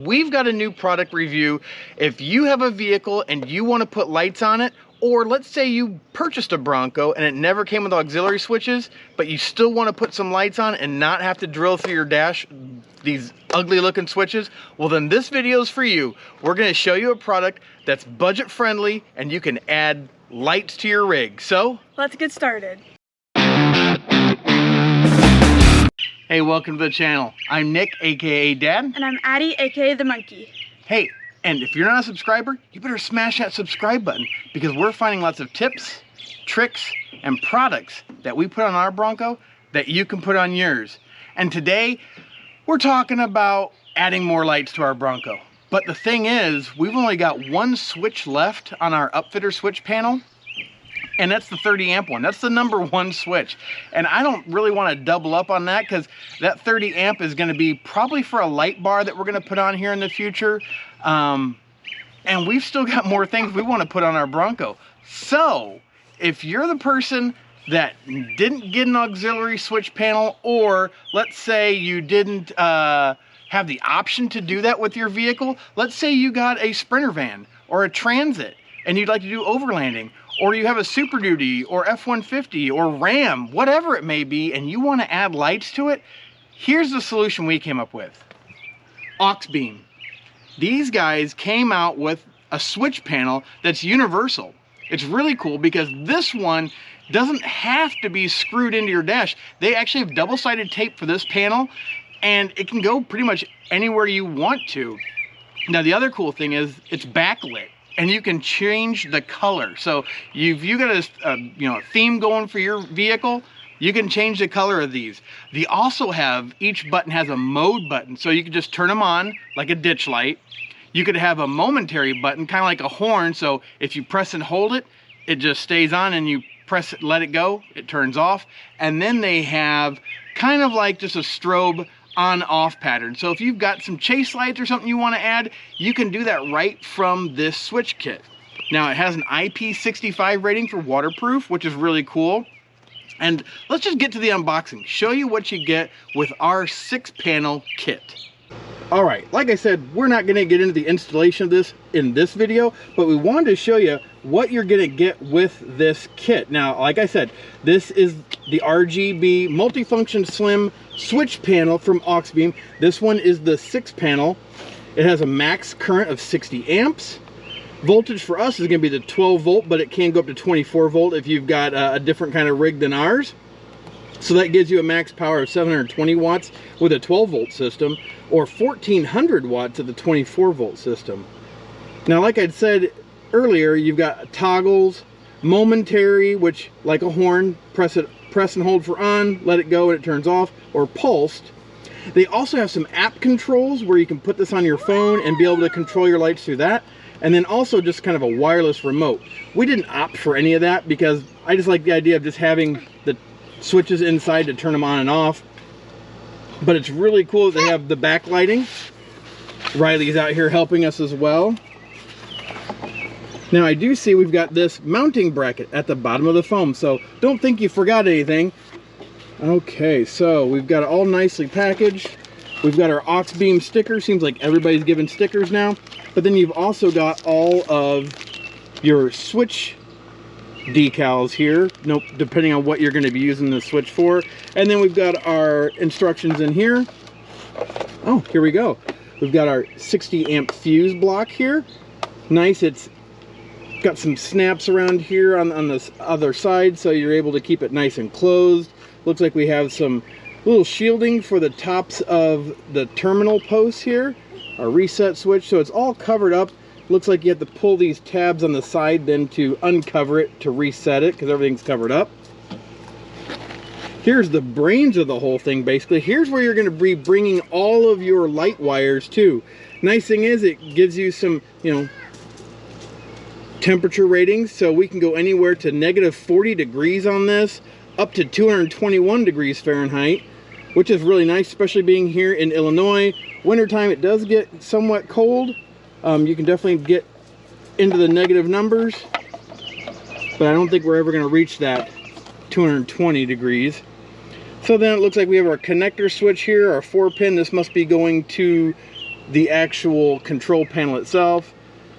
We've got a new product review. If you have a vehicle and you want to put lights on it, or let's say you purchased a Bronco and it never came with auxiliary switches, but you still want to put some lights on and not have to drill through your dash these ugly looking switches, well then this video is for you. We're going to show you a product that's budget friendly and you can add lights to your rig. So let's get started. Hey, welcome to the channel. I'm Nick, aka Dad. And I'm Addie, aka the Monkey. Hey, and if you're not a subscriber, you better smash that subscribe button because we're finding lots of tips, tricks, and products that we put on our Bronco that you can put on yours. And today, we're talking about adding more lights to our Bronco. But the thing is, we've only got one switch left on our upfitter switch panel, and that's the 30 amp one. That's the #1 switch. And I don't really want to double up on that because that 30 amp is going to be probably for a light bar that we're going to put on here in the future. And we've still got more things we want to put on our Bronco. So if you're the person that didn't get an auxiliary switch panel, or let's say you didn't have the option to do that with your vehicle, let's say you got a Sprinter van or a Transit and you'd like to do overlanding, or you have a Super Duty or F-150 or Ram, whatever it may be, and you want to add lights to it, here's the solution we came up with. Auxbeam. These guys came out with a switch panel that's universal. It's really cool because this one doesn't have to be screwed into your dash. They actually have double-sided tape for this panel, and it can go pretty much anywhere you want to. Now, the other cool thing is it's backlit, and you can change the color. So if you got a theme going for your vehicle, you can change the color of these. They also have, each button has a mode button, so you can just turn them on like a ditch light. You could have a momentary button, kind of like a horn, so if you press and hold it, it just stays on, and you press it, let it go, it turns off. And then they have kind of like just a strobe on-off pattern. So if you've got some chase lights or something you want to add, you can do that right from this switch kit. Now, it has an IP65 rating for waterproof, which is really cool. And let's just get to the unboxing, show you what you get with our 6-panel kit. All right, like I said, we're not gonna get into the installation of this in this video, but we wanted to show you what you're gonna get with this kit. Now, like I said, this is the RGB multifunction slim switch panel from Auxbeam. This one is the 6-panel. It has a max current of 60 amps. Voltage for us is gonna be the 12 volt, but it can go up to 24 volt if you've got a different kind of rig than ours. So that gives you a max power of 720 watts with a 12 volt system, or 1400 watts of the 24 volt system. Now, like I'd said earlier, you've got toggles, momentary, which like a horn, press and hold for on, let it go and it turns off, or pulsed. They also have some app controls where you can put this on your phone and be able to control your lights through that. And then also just kind of a wireless remote. We didn't opt for any of that because I just like the idea of just having the switches inside to turn them on and off. But it's really cool that they have the backlighting. Riley's out here helping us as well. Now, I do see we've got this mounting bracket at the bottom of the foam, so don't think you forgot anything. Okay, so we've got it all nicely packaged. We've got our Auxbeam sticker. Seems like everybody's giving stickers now. But then you've also got all of your switch decals here, depending on what you're going to be using the switch for. And then we've got our instructions in here. Oh, here we go. We've got our 60 amp fuse block here. Nice. It's got some snaps around here on this other side, so you're able to keep it nice and closed. Looks like we have some little shielding for the tops of the terminal posts here. Our reset switch, so it's all covered up. Looks like you have to pull these tabs on the side then to uncover it to reset it because everything's covered up. Here's the brains of the whole thing basically. Here's where you're going to be bringing all of your light wires to. Nice thing is it gives you some, temperature ratings, so we can go anywhere to -40 degrees on this, up to 221 degrees Fahrenheit, which is really nice, especially being here in Illinois. Wintertime, it does get somewhat cold. You can definitely get into the negative numbers, but I don't think we're ever going to reach that 220 degrees. So then it looks like we have our connector switch here, our 4-pin. This must be going to the actual control panel itself,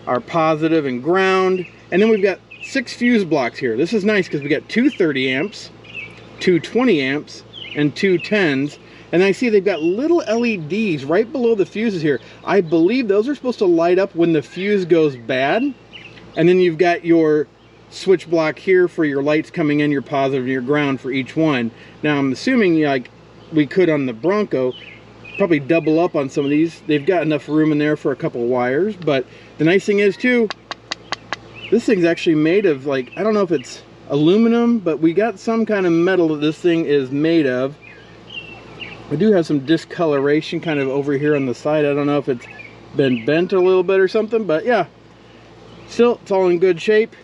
our positive and ground, and then we've got 6 fuse blocks here. This is nice because we got 2 30 amps, 2 20 amps, and 2 10s. And I see they've got little LEDs right below the fuses here. I believe those are supposed to light up when the fuse goes bad. And then you've got your switch block here for your lights coming in, your positive and your ground for each one. Now I'm assuming like we could on the Bronco, probably double up on some of these. They've got enough room in there for a couple of wires. But the nice thing is too, this thing's actually made of, like, I don't know if it's aluminum, but we got some kind of metal that this thing is made of. We do have some discoloration kind of over here on the side. I don't know if it's been bent a little bit or something, but yeah, still it's all in good shape.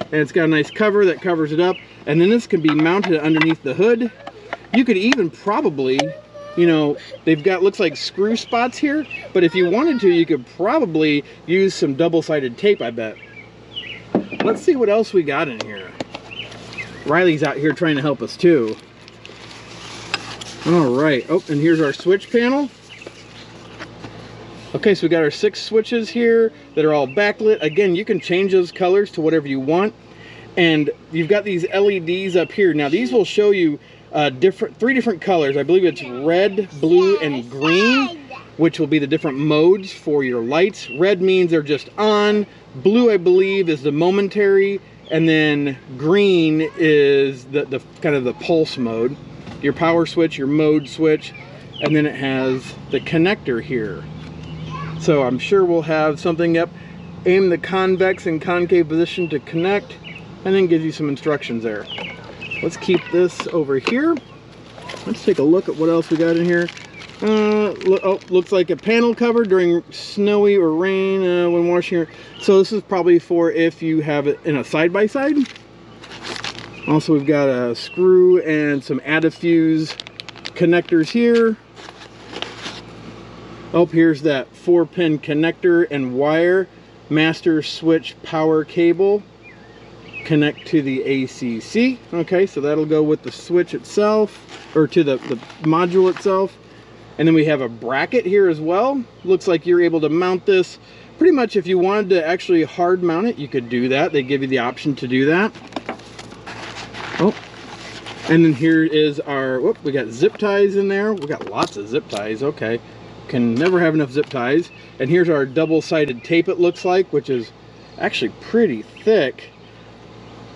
And it's got a nice cover that covers it up. And then this can be mounted underneath the hood. You could even probably, you know, they've got, looks like screw spots here, but if you wanted to, you could probably use some double-sided tape, I bet. Let's see what else we got in here. Riley's out here trying to help us too. All right, oh, and here's our switch panel. Okay, so we got our 6 switches here that are all backlit. Again, you can change those colors to whatever you want. And you've got these LEDs up here. Now these will show you 3 different colors. I believe it's red, blue, and green, which will be the different modes for your lights. Red means they're just on. Blue, I believe, is the momentary. And then green is the kind of the pulse mode. Your power switch, your mode switch, and then it has the connector here. So I'm sure we'll have something up, aim the convex and concave position to connect, and then gives you some instructions there. Let's keep this over here. Let's take a look at what else we got in here. Looks like a panel cover during snowy or rain when washing your... So this is probably for if you have it in a side-by-side. Also, we've got a screw and some add-a-fuse connectors here. Oh, here's that 4-pin connector and wire. Master switch power cable. Connect to the ACC. Okay, so that'll go with the switch itself, or to the module itself. And then we have a bracket here as well. Looks like you're able to mount this. Pretty much if you wanted to actually hard mount it, you could do that. They give you the option to do that. Oh, and then here is our, whoop, we got zip ties in there. We got lots of zip ties, okay. Can never have enough zip ties. And here's our double-sided tape, it looks like, which is actually pretty thick.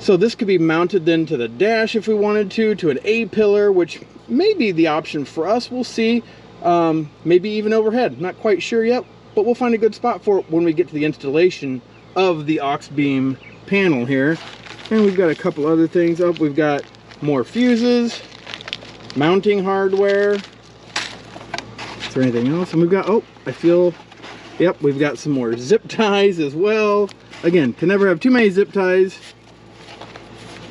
So this could be mounted then to the dash if we wanted to an A-pillar, which may be the option for us, we'll see. Maybe even overhead, not quite sure yet, but we'll find a good spot for it when we get to the installation of the Auxbeam panel here. And we've got a couple other things up. We've got more fuses, mounting hardware. Is there anything else? And we've got, oh, I feel, yep, we've got some more zip ties as well. Again, can never have too many zip ties.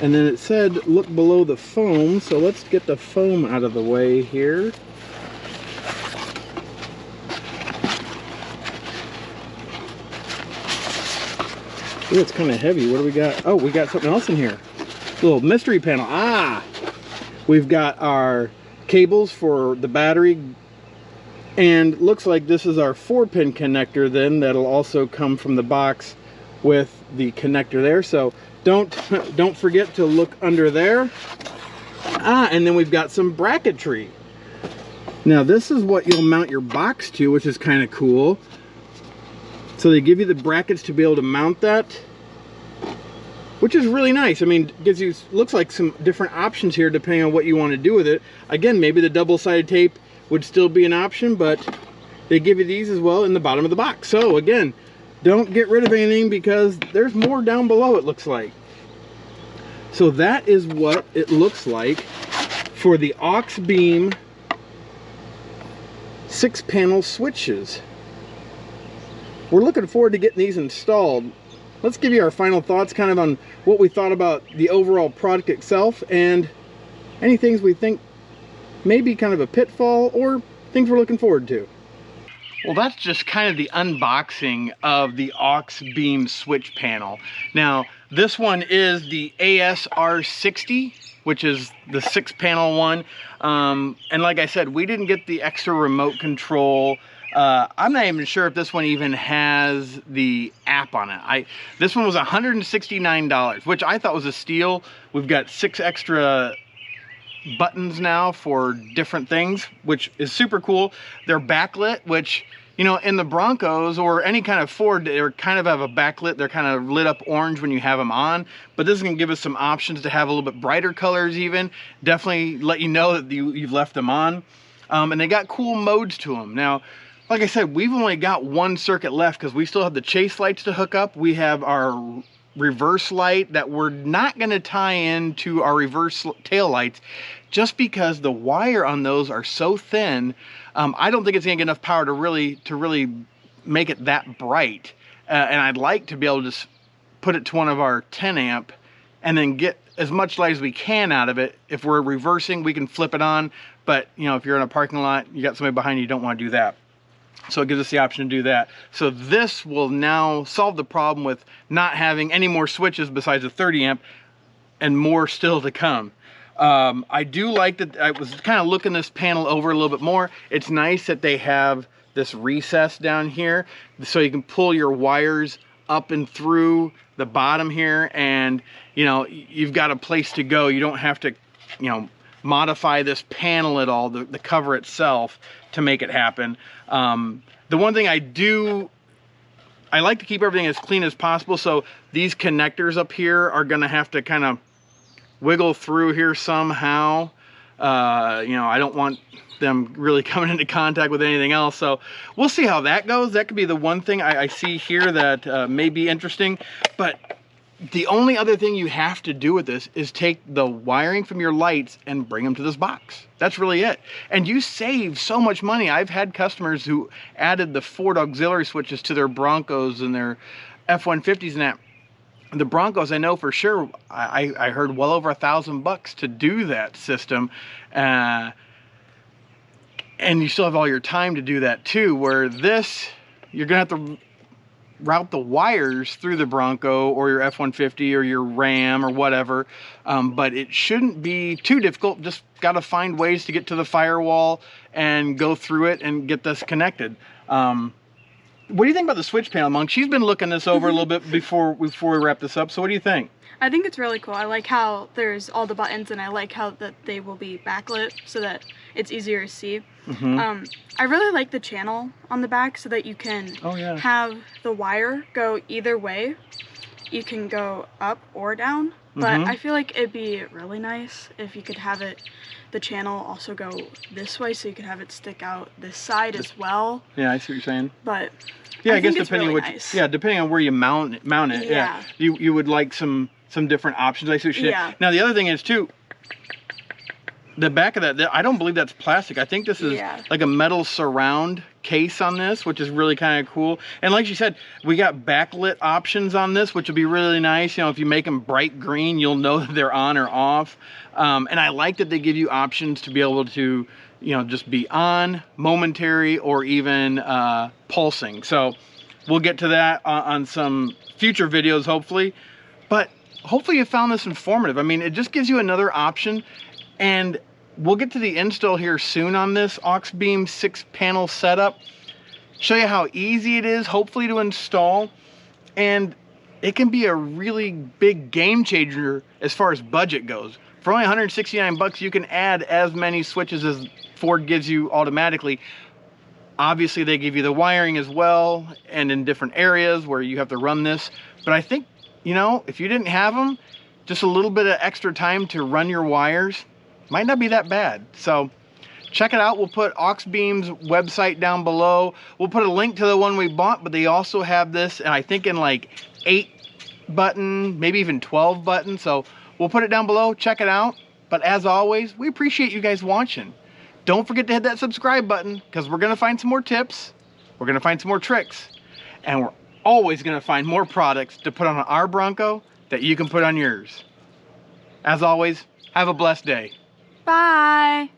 And then it said, look below the foam. So let's get the foam out of the way here. Ooh, it's kind of heavy. What do we got? Oh, we got something else in here. Little mystery panel. Ah! We've got our cables for the battery. And looks like this is our 4-pin connector then. That'll also come from the box with the connector there. So don't forget to look under there. Ah, and then we've got some bracketry. Now this is what you'll mount your box to, which is kind of cool. So they give you the brackets to be able to mount that, which is really nice. I mean, gives you, looks like some different options here depending on what you want to do with it. Again, maybe the double-sided tape would still be an option, but they give you these as well in the bottom of the box. So again, don't get rid of anything because there's more down below, it looks like. So that is what it looks like for the Auxbeam 6-panel switches. We're looking forward to getting these installed. Let's give you our final thoughts kind of on what we thought about the overall product itself and any things we think may be kind of a pitfall or things we're looking forward to. Well, that's just kind of the unboxing of the Auxbeam switch panel. Now, this one is the ASR60, which is the 6-panel one. And like I said, we didn't get the extra remote control. I'm not even sure if this one even has the app on it. This one was $169, which I thought was a steal. We've got 6 extra buttons now for different things, which is super cool. They're backlit, which, you know, in the Broncos or any kind of Ford, they're kind of have a backlit. They're kind of lit up orange when you have them on, but this is gonna give us some options to have a little bit brighter colors even. Definitely let you know that you've left them on. And they got cool modes to them. Now, like I said, we've only got 1 circuit left because we still have the chase lights to hook up. We have our reverse light that we're not going to tie into our reverse tail lights just because the wire on those are so thin. I don't think it's going to get enough power to really make it that bright. And I'd like to be able to just put it to one of our 10 amp and then get as much light as we can out of it. If we're reversing, we can flip it on. But, you know, if you're in a parking lot, you got somebody behind you, you don't want to do that. So it gives us the option to do that. So this will now solve the problem with not having any more switches besides a 30 amp and more still to come. I do like that. I was kind of looking this panel over a little bit more. It's nice that they have this recess down here so you can pull your wires up and through the bottom here, and you know, you've got a place to go. You don't have to, you know, modify this panel at all, the cover itself, to make it happen. The one thing I like to keep everything as clean as possible, so these connectors up here are gonna have to kind of wiggle through here somehow. You know, I don't want them really coming into contact with anything else, so we'll see how that goes. That could be the one thing I see here that may be interesting. But the only other thing you have to do with this is take the wiring from your lights and bring them to this box. That's really it. And you save so much money. I've had customers who added the Ford auxiliary switches to their Broncos and their F-150s and that. The Broncos, I know for sure, I heard well over $1,000 to do that system. And you still have all your time to do that too, where this, you're gonna have to route the wires through the Bronco or your F-150 or your Ram or whatever, but it shouldn't be too difficult. Just got to find ways to get to the firewall and go through it and get this connected. What do you think about the switch panel, Monk? She's been looking this over a little bit before we wrap this up, so what do you think? I think it's really cool. I like how there's all the buttons, and I like how that they will be backlit so that it's easier to see. Mm-hmm. I really like the channel on the back so that you can have the wire go either way. You can go up or down, but I feel like it'd be really nice if you could have the channel also go this way, so you could have it stick out this side as well. Yeah, I see what you're saying. But yeah, I guess depending really depending on where you mount it, you would like some different options. I see what you're saying. Now the other thing is too, the back of that, I don't believe that's plastic. I think this is like a metal surround case on this, which is really kind of cool. And like she said, we got backlit options on this, which will be really nice. You know, if you make them bright green, you'll know that they're on or off. And I like that they give you options to be able to, you know, just be on, momentary, or even pulsing. So we'll get to that on some future videos, hopefully. But hopefully you found this informative. I mean, it just gives you another option, and we'll get to the install here soon on this Auxbeam 6-panel setup. Show you how easy it is, hopefully, to install. And it can be a really big game changer as far as budget goes. For only $169, you can add as many switches as Ford gives you automatically. Obviously, they give you the wiring as well, and in different areas where you have to run this. But I think, you know, if you didn't have them, just a little bit of extra time to run your wires might not be that bad. So check it out. We'll put Auxbeam's website down below. We'll put a link to the one we bought, but they also have this, and I think in like 8 button, maybe even 12 buttons. So we'll put it down below. Check it out. But as always, we appreciate you guys watching. Don't forget to hit that subscribe button, because we're going to find some more tips. We're going to find some more tricks. And we're always going to find more products to put on our Bronco that you can put on yours. As always, have a blessed day. Bye.